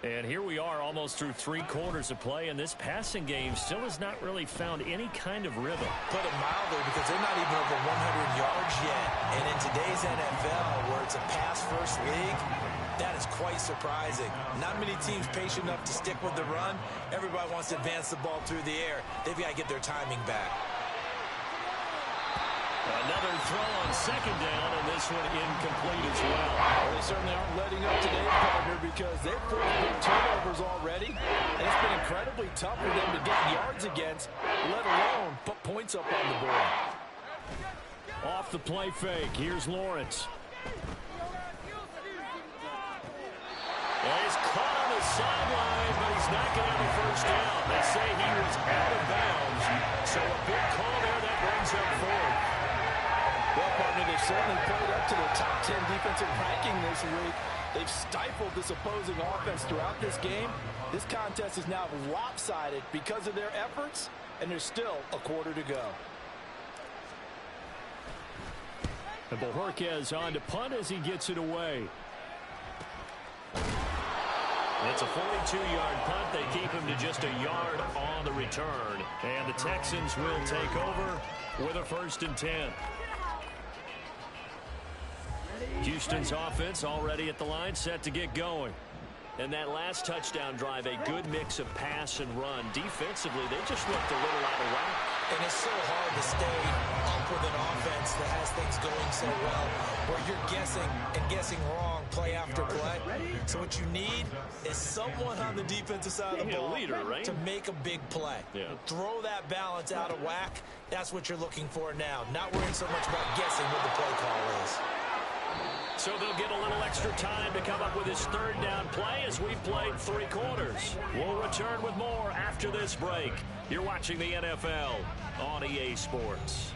And here we are almost through 3 quarters of play, and this passing game still has not really found any kind of rhythm. Put it mildly, because they're not even over 100 yards yet. And in today's NFL, where it's a pass-first league, that is quite surprising. Not many teams patient enough to stick with the run. Everybody wants to advance the ball through the air. They've got to get their timing back. Another throw on second down, and this one incomplete as well. Well, they certainly aren't letting up today, partner, because they've forced big turnovers already, and it's been incredibly tough for them to get yards against, let alone put points up on the board. Off the play fake, here's Lawrence. Well, he's caught on the sideline, but he's not going to have a first down. They say he was out of bounds, so a big call there that brings up fourth. Well, partner, they've certainly played up to their top 10 defensive ranking this week. They've stifled this opposing offense throughout this game. This contest is now lopsided because of their efforts, and there's still a quarter to go. And Bojorquez on to punt as he gets it away. It's a 42-yard punt. They keep him to just a yard on the return. And the Texans will take over with a 1st and 10. Houston's offense already at the line, set to get going. And that last touchdown drive, a good mix of pass and run. Defensively, they just looked a little out of whack. And it's so hard to stay up with an offense that has things going so well, where you're guessing and guessing wrong play after play. So what you need is someone on the defensive side of the ball right? to make a big play. Yeah. Throw that balance out of whack. That's what you're looking for now. Not worrying so much about guessing what the play call is. So they'll get a little extra time to come up with his 3rd down play as we've played 3 quarters. We'll return with more after this break. You're watching the NFL on EA Sports.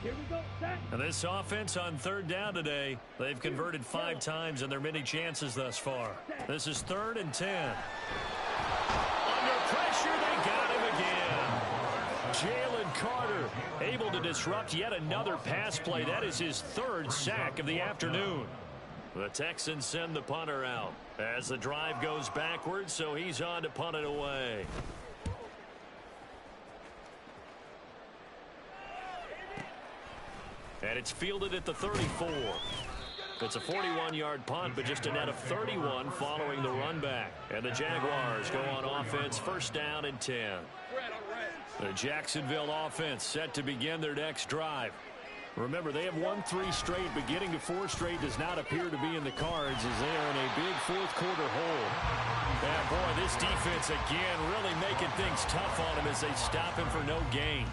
Here we go, set. And this offense on 3rd down today, they've converted 5 times in their many chances thus far. This is 3rd and 10. Under pressure, they got him again. Jalen Carter able to disrupt yet another pass play. That is his 3rd sack of the afternoon. The Texans send the punter out as the drive goes backwards, so he's on to punt it away. And it's fielded at the 34. It's a 41-yard punt, but just a net of 31 following the run back. And the Jaguars go on offense, 1st down and 10. The Jacksonville offense set to begin their next drive. Remember, they have won 3 straight, but getting to 4 straight does not appear to be in the cards as they are in a big 4th quarter hole. And boy, this defense again really making things tough on him as they stop him for no gain.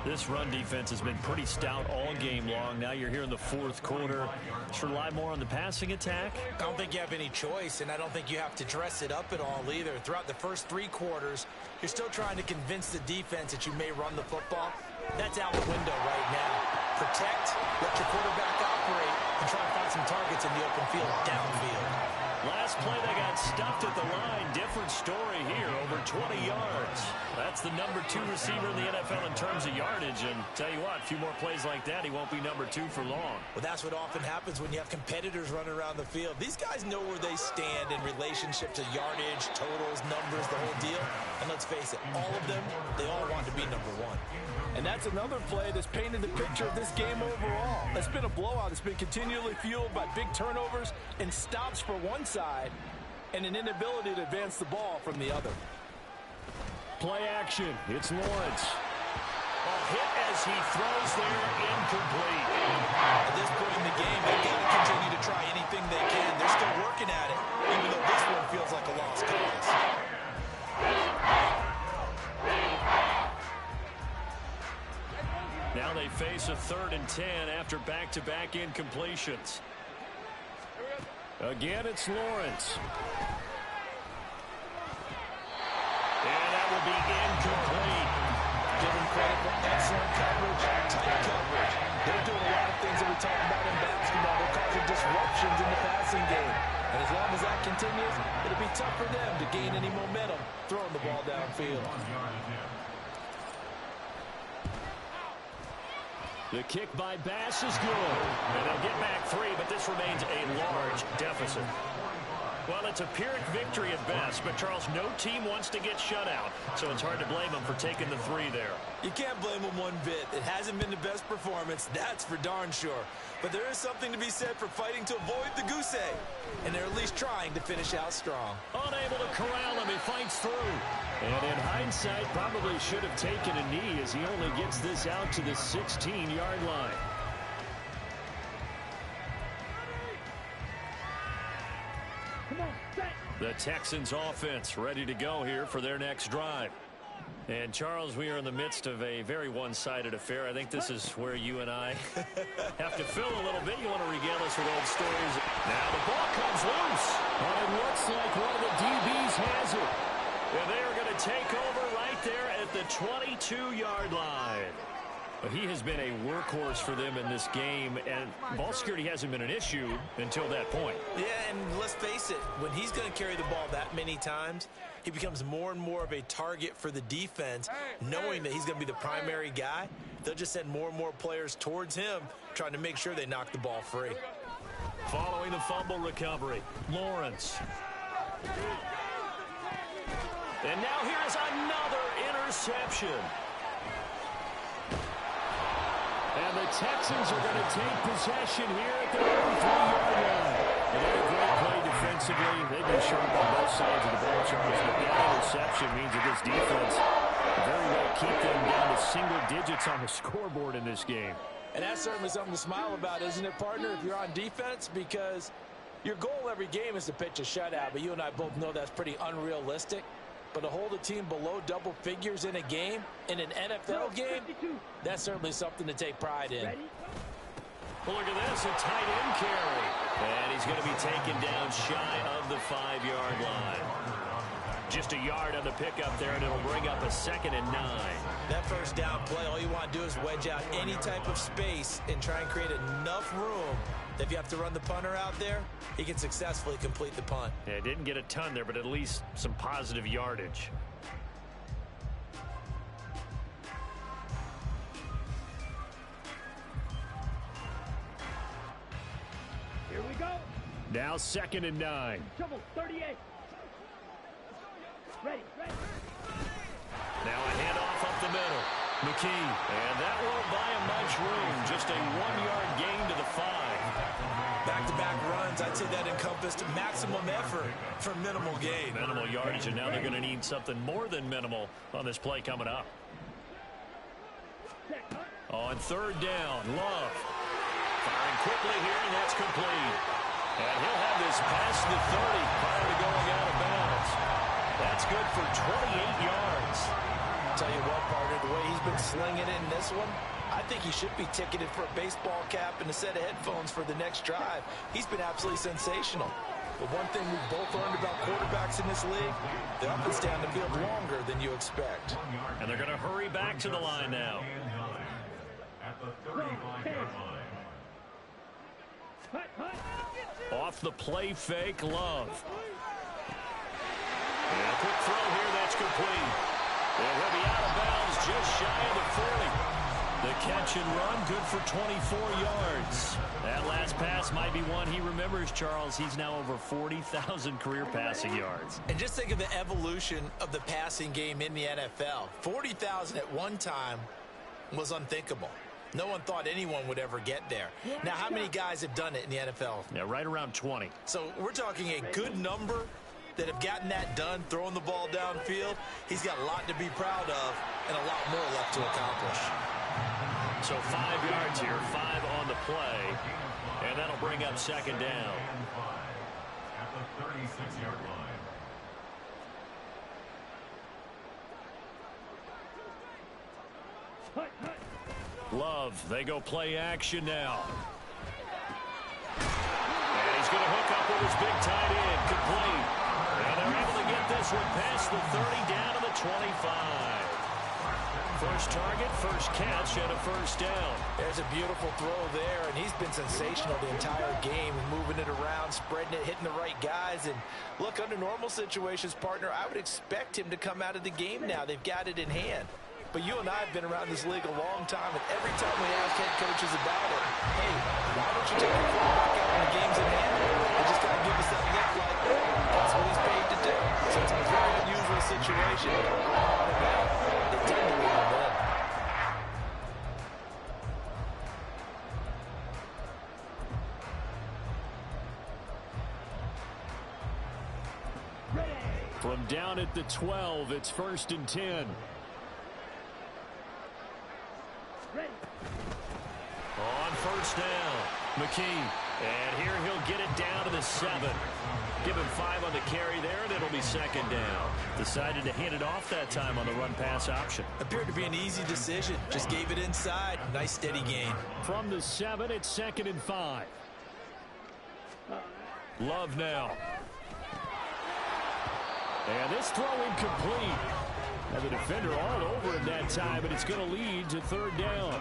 This run defense has been pretty stout all game long. Now you're here in the 4th quarter. Should rely more on the passing attack? I don't think you have any choice, and I don't think you have to dress it up at all either. Throughout the first 3 quarters, you're still trying to convince the defense that you may run the football. That's out the window right now. Protect, let your quarterback operate, and try to find some targets in the open field downfield. Last play, they got stuffed at the line. Different story here, over 20 yards. That's the number 2 receiver in the NFL in terms of yardage. And tell you what, a few more plays like that, he won't be number 2 for long. Well, that's what often happens when you have competitors running around the field. These guys know where they stand in relationship to yardage, totals, numbers, the whole deal. And let's face it, all of them, they all want to be number 1. And that's another play that's painted the picture of this game overall. It's been a blowout. It's been continually fueled by big turnovers and stops for one side and an inability to advance the ball from the other. Play action. It's Lawrence. A hit as he throws there, incomplete. At this point in the game, they've got to continue to try anything they can. They're still working at it, even though this one feels like a lost cause. Now they face a 3rd and 10 after back-to-back incompletions. Again, it's Lawrence. to be incomplete. Give them credit for excellent coverage, tight coverage. They're doing a lot of things that we talk about in basketball. They're causing disruptions in the passing game. And as long as that continues, it'll be tough for them to gain any momentum throwing the ball downfield. The kick by Bass is good. And they'll get back 3, but this remains a large deficit. Well, it's a Pyrrhic victory at best, but, Charles, no team wants to get shut out, so it's hard to blame them for taking the 3 there. You can't blame them one bit. It hasn't been the best performance, that's for darn sure. But there is something to be said for fighting to avoid the goose egg, and they're at least trying to finish out strong. Unable to corral him, he fights through. And in hindsight, probably should have taken a knee as he only gets this out to the 16-yard line. The Texans offense ready to go here for their next drive. And, Charles, we are in the midst of a very one-sided affair. I think this is where you and I have to fill a little bit. You want to regale us with old stories. Now the ball comes loose. And it looks like one of the DBs has it. And they are going to take over right there at the 22-yard line. But he has been a workhorse for them in this game, and ball security hasn't been an issue until that point. Yeah, and let's face it, when he's going to carry the ball that many times, he becomes more and more of a target for the defense, knowing that he's going to be the primary guy. They'll just send more and more players towards him, trying to make sure they knock the ball free. Following the fumble recovery, Lawrence. And now here's another interception. And the Texans are going to take possession here at their own 3-yard line. And they're a great play defensively. They've been sharp on both sides of the ball, Charles. But that interception means that this defense very well keep them down to single digits on the scoreboard in this game. And that's certainly something to smile about, isn't it, partner, if you're on defense? Because your goal every game is to pitch a shutout, but you and I both know that's pretty unrealistic. But to hold a team below double figures in a game, in an NFL game, that's certainly something to take pride in. Well, look at this, a tight end carry. And he's going to be taken down shy of the 5-yard line. Just a yard on the pickup there, and it'll bring up a 2nd and 9. That first down play, all you want to do is wedge out any type of space and try and create enough room that if you have to run the punter out there, he can successfully complete the punt. Yeah, didn't get a ton there, but at least some positive yardage. Here we go. Now 2nd and 9. Trouble, 38. Ready. Now a handoff up the middle. McKee. And that won't buy him much room. Just a 1-yard gain to the 5. Back-to-back runs, I'd say that encompassed maximum effort for minimal gain. Minimal yardage, and now they're going to need something more than minimal on this play coming up. On 3rd down, Love. Firing quickly here, and that's complete. And he'll have this past the 30 prior to going out of bounds. That's good for 28 yards. Tell you what, partner, the way he's been slinging it in this one, I think he should be ticketed for a baseball cap and a set of headphones for the next drive. He's been absolutely sensational. But one thing we've both learned about quarterbacks in this league, they're up and down the field longer than you expect. And they're going to hurry back to the line now. At the 35-yard line. Off the play fake, Love. And a quick throw here, that's complete. And he'll be out of bounds just shy of the 40. The catch and run, good for 24 yards. That last pass might be one he remembers, Charles. He's now over 40,000 career passing yards. And just think of the evolution of the passing game in the NFL. 40,000 at one time was unthinkable. No one thought anyone would ever get there. Now, how many guys have done it in the NFL? Yeah, right around 20. So we're talking a good number that have gotten that done, throwing the ball downfield. He's got a lot to be proud of and a lot more left to accomplish. So 5 yards here, 5 on the play, and that'll bring up 2nd down. At the 36-yard line. Love, they go play action now. And he's going to hook up with his big tight end, complete. And they're able to get this one past the 30 down to the 25. First target, first catch, and a first down. There's a beautiful throw there, and he's been sensational the entire game, moving it around, spreading it, hitting the right guys. And look, under normal situations, partner, I would expect him to come out of the game now. They've got it in hand. But you and I have been around this league a long time, and every time we ask head coaches about it, hey, why don't you take your quarterback out when the game's in hand? They just got to give us that look like that's what he's paid to do. So it's a very unusual situation. They tend to leave him in. From down at the 12, it's 1st and 10. On first down, McKee. And here he'll get it down to the 7. Give him 5 on the carry there, and it'll be 2nd down. Decided to hand it off that time on the run-pass option. Appeared to be an easy decision. Just gave it inside. Nice steady gain. From the 7, it's 2nd and 5. Love now. And this throw incomplete. And the defender all over him that time, but it's going to lead to 3rd down.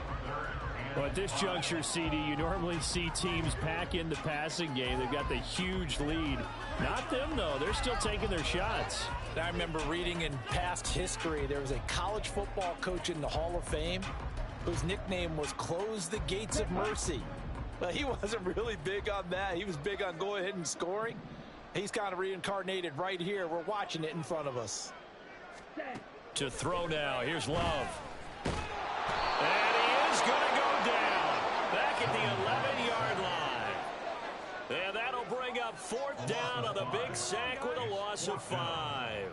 Well, at this juncture, CD, you normally see teams pack in the passing game. They've got the huge lead. Not them, though. They're still taking their shots. I remember reading in past history, there was a college football coach in the Hall of Fame whose nickname was Close the Gates of Mercy. But he wasn't really big on that. He was big on going ahead and scoring. He's kind of reincarnated right here. We're watching it in front of us. To throw now. Here's Love. And he is going to go down back at the 11-yard line. And that'll bring up 4th down on the big sack with a loss of 5.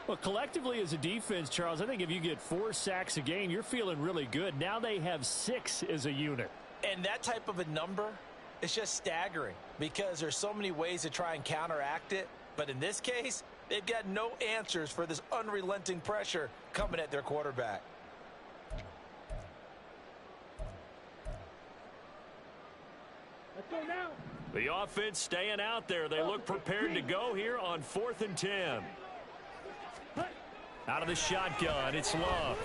Well, collectively as a defense, Charles, I think if you get 4 sacks a game, you're feeling really good. Now they have 6 as a unit. And that type of a number, it's just staggering because there's so many ways to try and counteract it. But in this case, they've got no answers for this unrelenting pressure coming at their quarterback. Let's go now. The offense staying out there. They look prepared to go here on 4th and 10. Out of the shotgun, it's Love.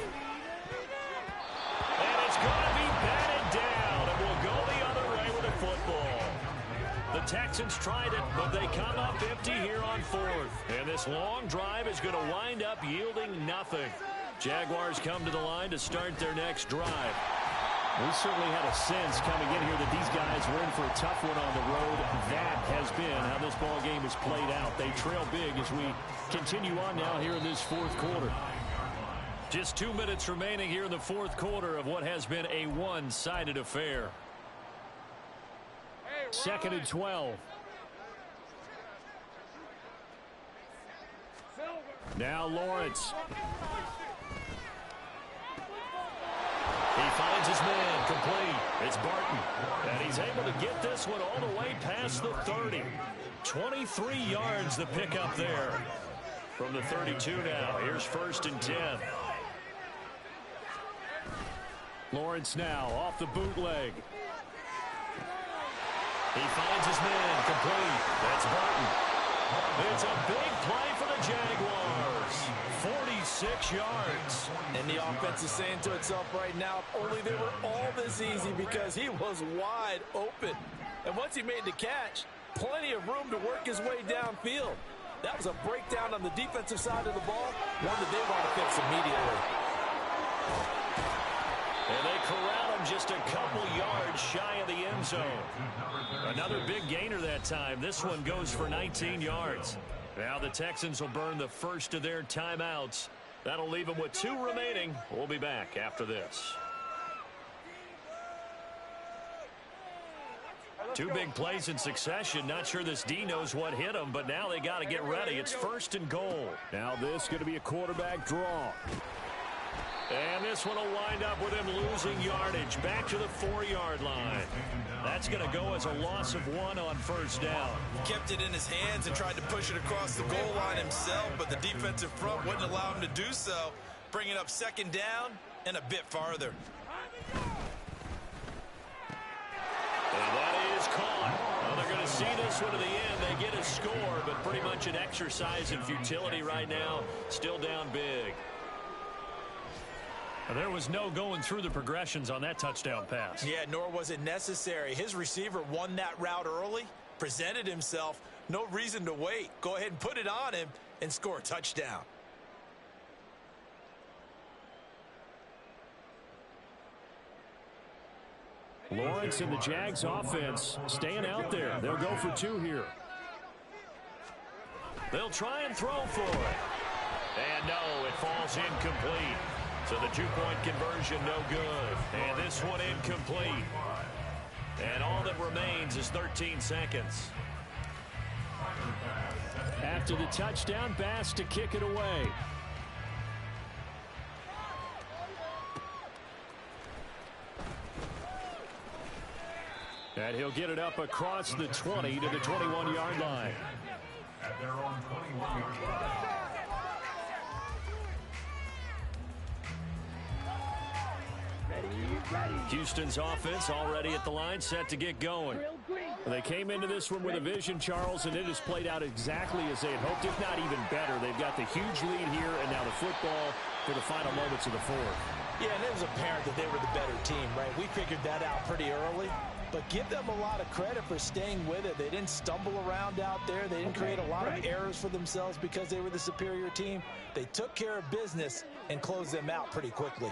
And it's going to be batted down, and we'll go the other way with the football. The Texans tried it, but they come up empty here on 4th. And this long drive is going to wind up yielding nothing. Jaguars come to the line to start their next drive. We certainly had a sense coming in here that these guys were in for a tough one on the road. That has been how this ball game has played out. They trail big as we continue on now here in this 4th quarter. Just 2 minutes remaining here in the 4th quarter of what has been a one-sided affair. 2nd and 12. Now Lawrence. He finds his man complete. It's Barton. And he's able to get this one all the way past the 30. 23 yards the pickup there. From the 32 now. Here's 1st and 10. Lawrence now off the bootleg. He finds his man complete. That's Barton. It's a big play for the Jaguars. 46 yards. And the offense is saying to itself right now, if only they were all this easy, because he was wide open. And once he made the catch, plenty of room to work his way downfield. That was a breakdown on the defensive side of the ball, one that they want to fix immediately. And they corral him just a couple yards shy of the end zone. Another big gainer that time. This one goes for 19 yards. Now the Texans will burn the first of their timeouts. That'll leave them with 2 remaining. We'll be back after this. 2 big plays in succession. Not sure this D knows what hit him, but now they got to get ready. It's 1st and goal. Now this going to be a quarterback draw. And this one will wind up with him losing yardage back to the 4-yard line. That's going to go as a loss of 1 on 1st down. Kept it in his hands and tried to push it across the goal line himself, but the defensive front wouldn't allow him to do so, bringing up 2nd down and a bit farther. And that is caught. Well, they're going to see this one to the end. They get a score, but pretty much an exercise in futility right now. Still down big. There was no going through the progressions on that touchdown pass. Yeah, nor was it necessary. His receiver won that route early, presented himself. No reason to wait. Go ahead and put it on him and score a touchdown. Lawrence and the Jags offense staying out there. They'll go for 2 here. They'll try and throw for it. And no, it falls incomplete. So the 2-point conversion no good. And this one incomplete. And all that remains is 13 seconds. After the touchdown, Bass to kick it away. And he'll get it up across the 20 to the 21-yard line. At their own 21-yard line. Houston's offense already at the line, set to get going. They came into this one with a vision, Charles, and it has played out exactly as they had hoped, if not even better. They've got the huge lead here, and now the football for the final moments of the fourth. Yeah, and it was apparent that they were the better team, right? We figured that out pretty early. But give them a lot of credit for staying with it. They didn't stumble around out there. They didn't create a lot of errors for themselves because they were the superior team. They took care of business and closed them out pretty quickly.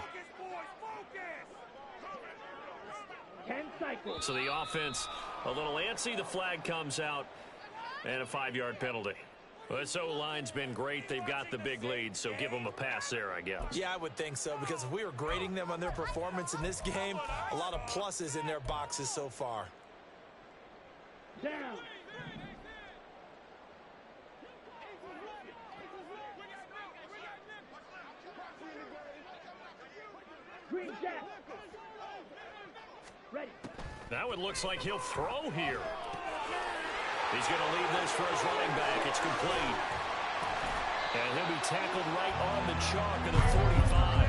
10 cycles. So the offense a little antsy. The flag comes out and a 5-yard penalty. Well, this O-line's been great. They've got the big lead, so give them a pass there, I guess. Yeah, I would think so, because if we were grading them on their performance in this game, a lot of pluses in their boxes so far. Down. Green Jack. Ready. Now it looks like he'll throw here. He's going to leave this for his running back. It's complete. And he'll be tackled right on the chalk of the 45.